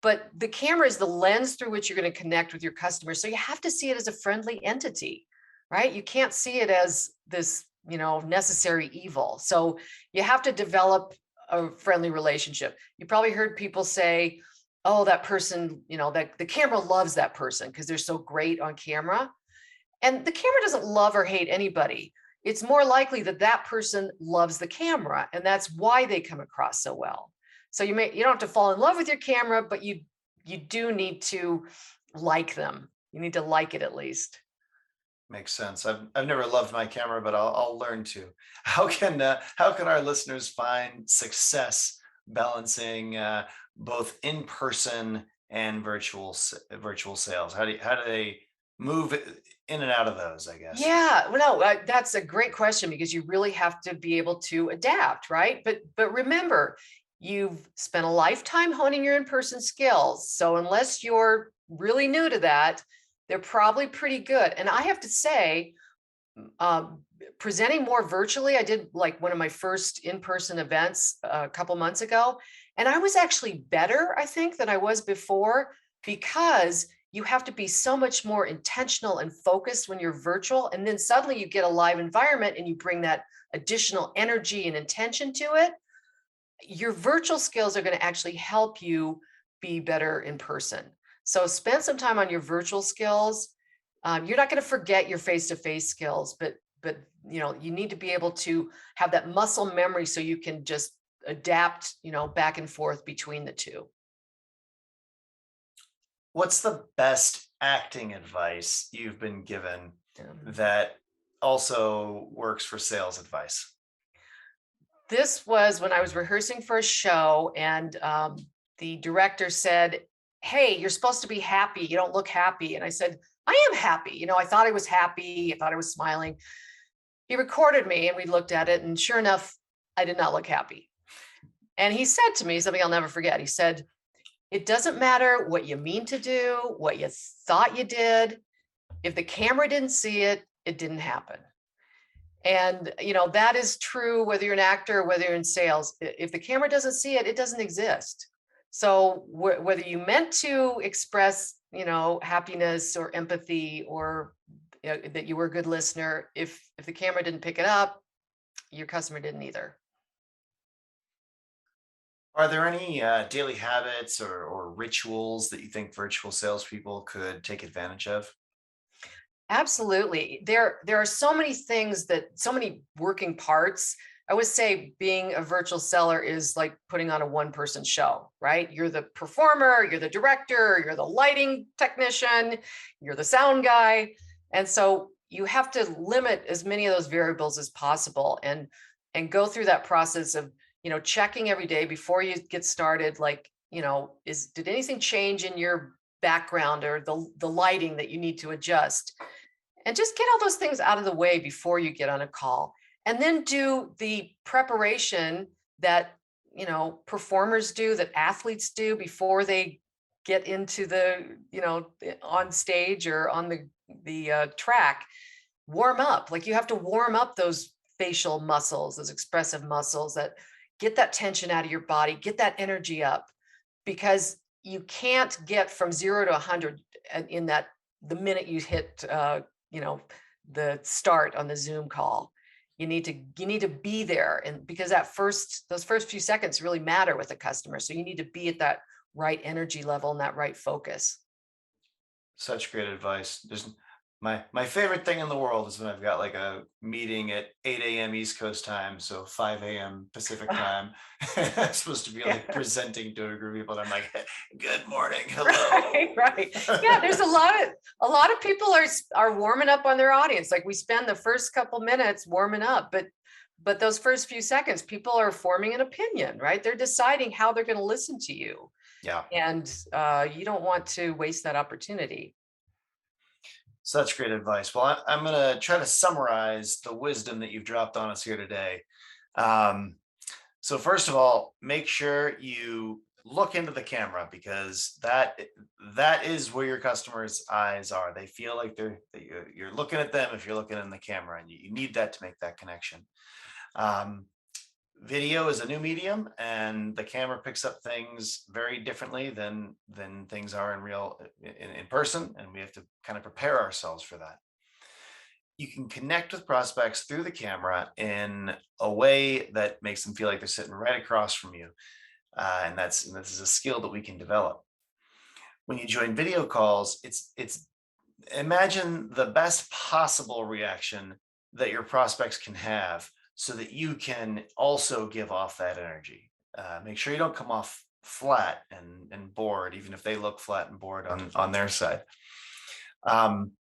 But the camera is the lens through which you're going to connect with your customers. So you have to see it as a friendly entity, right? You can't see it as this, necessary evil. So you have to develop a friendly relationship. You probably heard people say, oh, that person, that the camera loves that person because they're so great on camera. And the camera doesn't love or hate anybody. It's more likely that that person loves the camera, and that's why they come across so well. So you don't have to fall in love with your camera, but you do need to like them. You need to like it at least. Makes sense. I've never loved my camera, but I'll learn to. How can our listeners find success balancing both in person and virtual sales? How do they move in and out of those? I guess. Yeah, well, no, that's a great question because you really have to be able to adapt, right? But remember, you've spent a lifetime honing your in-person skills. So unless you're really new to that, they're probably pretty good. And I have to say, um, presenting more virtually, I did like one of my first in-person events a couple months ago, and I was actually better, I think, than I was before because you have to be so much more intentional and focused when you're virtual. And then suddenly you get a live environment and you bring that additional energy and intention to it. Your virtual skills are going to actually help you be better in person. So spend some time on your virtual skills. You're not going to forget your face-to-face skills, but you need to be able to have that muscle memory so you can just adapt, back and forth between the two. What's the best acting advice you've been given Um, that also works for sales advice? This was when I was rehearsing for a show, and the director said, "Hey, you're supposed to be happy. You don't look happy." And I said, "I am happy. I thought I was happy. I thought I was smiling." He recorded me, and we looked at it, and sure enough, I did not look happy. And he said to me something I'll never forget. He said, "It doesn't matter what you mean to do, what you thought you did. If the camera didn't see it, it didn't happen." And that is true whether you're an actor or whether you're in sales. If the camera doesn't see it, it doesn't exist. So whether you meant to express, happiness or empathy or that you were a good listener. If the camera didn't pick it up, your customer didn't either. Are there any daily habits or rituals that you think virtual salespeople could take advantage of? Absolutely. There are so many things, that so many working parts. I would say being a virtual seller is like putting on a one person show, right? You're the performer, you're the director, you're the lighting technician, you're the sound guy. And so you have to limit as many of those variables as possible, and go through that process of, checking every day before you get started, like, is did anything change in your background or the lighting that you need to adjust? And just get all those things out of the way before you get on a call, and then do the preparation that, performers do, that athletes do before they get into the, on stage or on the track. Warm up, like, you have to warm up those facial muscles, those expressive muscles, that get that tension out of your body, get that energy up, because you can't get from 0 to 100 in that, the minute you hit, you know the start on the Zoom call. You need to be there, and because those first few seconds really matter with a customer, so you need to be at that right energy level and that right focus. Such great advice. My favorite thing in the world is when I've got like a meeting at 8 a.m. East Coast time, so 5 a.m. Pacific time. I'm supposed to be like Yeah. presenting to a group of people, and I'm like, "Good morning, hello." Right, right. Yeah, there's a lot of people are warming up on their audience. Like, we spend the first couple minutes warming up, but those first few seconds, people are forming an opinion, right? They're deciding how they're going to listen to you, Yeah, and you don't want to waste that opportunity. such great advice. Well, I'm going to try to summarize the wisdom that you've dropped on us here today. Um, So first of all, make sure you look into the camera, because that is where your customers' eyes are. They feel like you're looking at them if you're looking in the camera, and you need that to make that connection. Um, Video is a new medium, and the camera picks up things very differently than things are in real in person, and we have to kind of prepare ourselves for that. You can connect with prospects through the camera in a way that makes them feel like they're sitting right across from you, and this is a skill that we can develop. When you join video calls, it's imagine the best possible reaction that your prospects can have, so that you can also give off that energy. Make sure you don't come off flat and bored, even if they look flat and bored on their side. Um,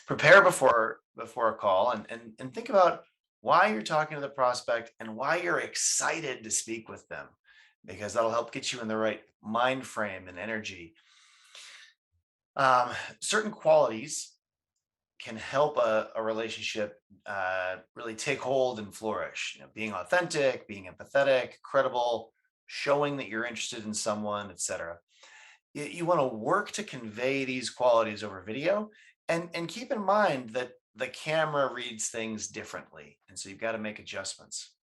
Prepare before a call, and think about why you're talking to the prospect and why you're excited to speak with them, because that'll help get you in the right mind frame and energy. Certain qualities can help a relationship really take hold and flourish. Being authentic, being empathetic, credible, showing that you're interested in someone, etc. You want to work to convey these qualities over video, and keep in mind that the camera reads things differently, and so you've got to make adjustments.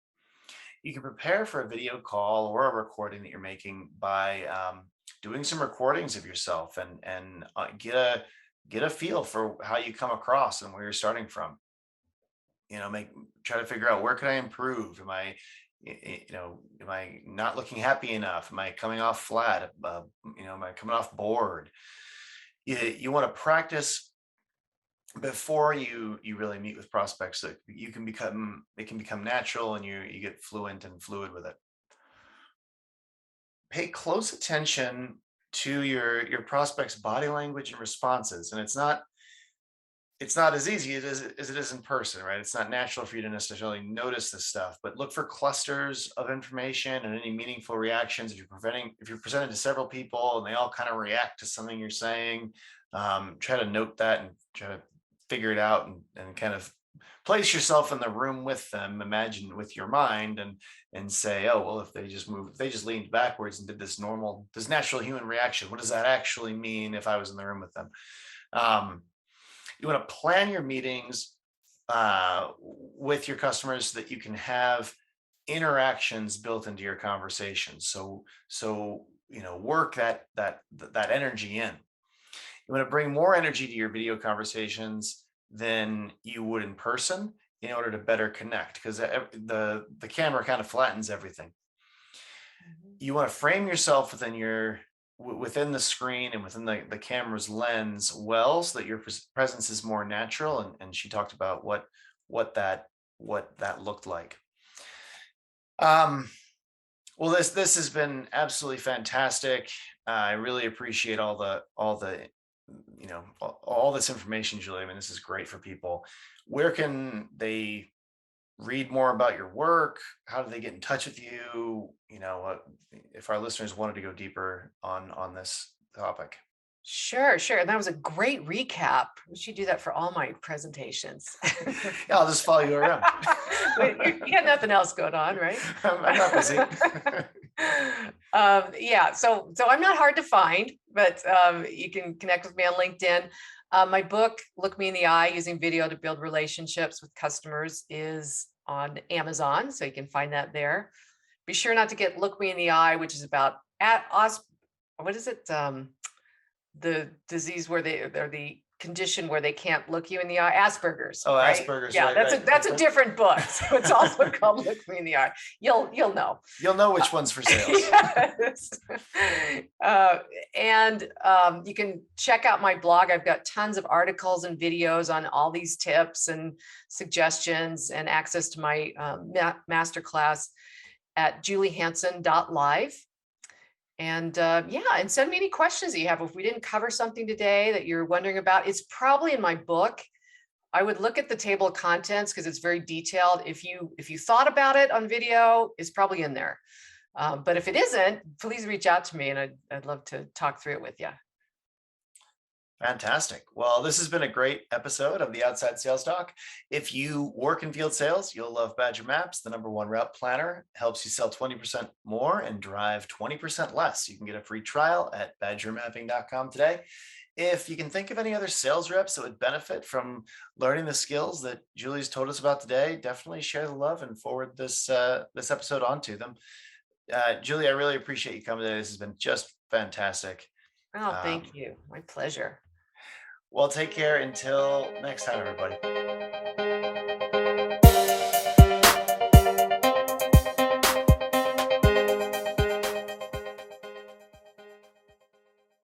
You can prepare for a video call or a recording that you're making by doing some recordings of yourself, and get a feel for how you come across and where you're starting from. Make Try to figure out, where can I improve? Am I not looking happy enough? Am I coming off flat? Am I coming off bored? You want to practice before you really meet with prospects, so you can become it can become natural, and you get fluent and fluid with it. Pay close attention to your prospects' body language and responses, and it's not as easy as it is in person, right? It's not natural for you to necessarily notice this stuff, but look for clusters of information and any meaningful reactions. If you're presented to several people and they all kind of react to something you're saying, try to note that and try to figure it out, and kind of place yourself in the room with them. Imagine with your mind, and say, oh well, if they just leaned backwards and did this natural human reaction, what does that actually mean if I was in the room with them? Um, you want to plan your meetings with your customers, so that you can have interactions built into your conversations. So work that energy in. You want to bring more energy to your video conversations than you would in person in order to better connect, because the camera kind of flattens everything. Mhm. You want to frame yourself within within the screen and within the camera's lens well, so that your presence is more natural. And she talked about what that what that looked like. um well, this has been absolutely fantastic. I really appreciate all the all this information, Julie. I mean, this is great for people. Where can they read more about your work? How do they get in touch with you? If our listeners wanted to go deeper on this topic. Sure, sure. And that was a great recap. We should do that for all my presentations. Yeah, I'll just follow you around. You got nothing else going on, right? I'm not busy. Yeah, so I'm not hard to find, but you can connect with me on LinkedIn. My book, Look Me in the Eye: Using Video to Build Relationships with Customers, is on Amazon, so you can find that there. Be sure not to get Look Me in the Eye, which is about at os. What is it? The disease where they're the condition where they can't look you in the eye, Asperger's, Oh, right? Asperger's, Yeah, right, right. that's a Okay. different book. So it's also called Look Me in the Eye. You'll know. You'll know Uh, which one's for sales. yes. Uh, and you can check out my blog. I've got tons of articles and videos on all these tips and suggestions, and access to my masterclass at juliehansen.live. And yeah, and send me any questions that you have. If we didn't cover something today that you're wondering about, it's probably in my book. I would look at the table of contents because it's very detailed. If you thought about it on video, it's probably in there. But if it isn't, please reach out to me, and I'd love to talk through it with you. Fantastic. Well, this has been a great episode of the Outside Sales Talk. If you work in field sales, you'll love Badger Maps. The #1 route planner helps you sell 20% more and drive 20% less. You can get a free trial at badgermapping.com today. If you can think of any other sales reps that would benefit from learning the skills that Julie's told us about today, definitely share the love and forward this episode on to them. Julie, I really appreciate you coming today. This has been just fantastic. Oh, thank Um, you. My pleasure. well, take care until next time, everybody.